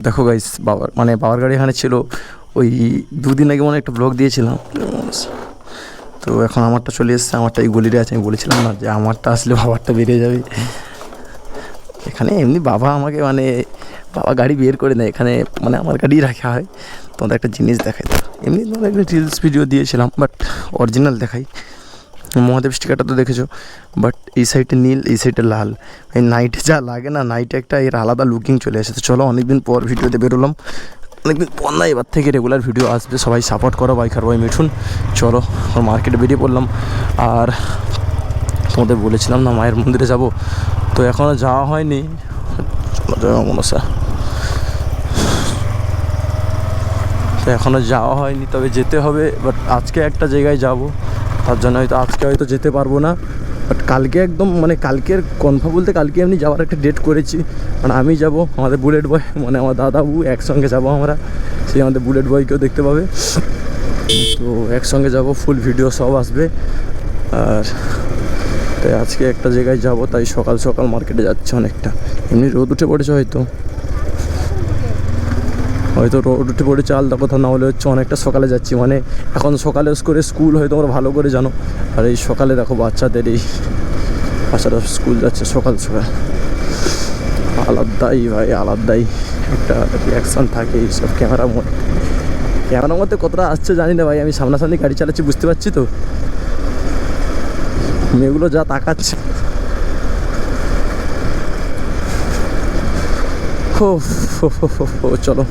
দেখো গাইস, বাবার গাড়ি এখানে ছিল। ওই দুদিন আগে মনে একটা ব্লগ দিয়েছিলাম, তো এখন আমারটা চলে এসেছে। আমারটা এই গলিতে আছে। আমি বলেছিলাম না যে আমারটা আসলে বাবারটা বেরিয়ে যাবে। এখানে এমনি বাবা আমাকে বাবা গাড়ি বের করে নেয় এখানে, আমার গাড়ি রাখা হয়। তোমাদের একটা জিনিস দেখাই, এমনি তোমাদের একটা রিলস ভিডিও দিয়েছিলাম, বাট অরিজিনাল দেখাই। মহাদেব স্টিকারটা তো দেখেছো, বাট এই সাইডে নীল, এই সাইডে লাল। এই নাইটে যা লাগে না, নাইটে একটা এর আলাদা লুকিং চলে এসেছে। চলো, অনেকদিন পর ভিডিওতে বেরোলাম, অনেকদিন পর না, এবার থেকে রেগুলার ভিডিও আসবে। সবাই সাপোর্ট করো, বাইকার বয় মিঠুন। চলো, মার্কেটে বেরিয়ে পড়লাম। আর তোমাদের বলেছিলাম না মায়ের মন্দিরে যাব, তো এখনও যাওয়া হয়নি। চলো যাওয়া মনসা, তো এখনও যাওয়া হয়নি, তবে যেতে হবে। বাট আজকে একটা জায়গায় যাব, তার জন্য আজকে হয়তো যেতে পারবো না। বাট কালকে একদম কালকের কনফার্ম বলতে কালকে এমনি যাওয়ার একটা ডেট করেছি। আমি যাব, আমাদের বুলেট বয় আমার দাদাবু একসঙ্গে যাব আমরা। সেই আমাদের বুলেট বয়কেও দেখতে পাবে, তো একসঙ্গে যাব, ফুল ভিডিও সব আসবে। আর তাই আজকে একটা জায়গায় যাব, তাই সকাল সকাল মার্কেটে যাচ্ছে অনেকটা। এমনি রোদ উঠে পড়েছে, হয়তো রোড উঠে পড়েছে আলাদা কথা, না হলে অনেকটা সকালে যাচ্ছি। এখন সকালে করে স্কুল হয়, তোমরা ভালো করে জানো। আর এই সকালে দেখো বাচ্চারা স্কুল যাচ্ছে সকাল সকাল। আলাদাই ভাই, আলাদাই একটা রিয়াকশান থাকে এইসব ক্যামেরার মধ্যে। কতটা আসছে জানি না ভাই, আমি সামনাসামনি গাড়ি চালাচ্ছি, বুঝতে পারছি তো। মেয়েগুলো যা তাকাচ্ছে, চলো।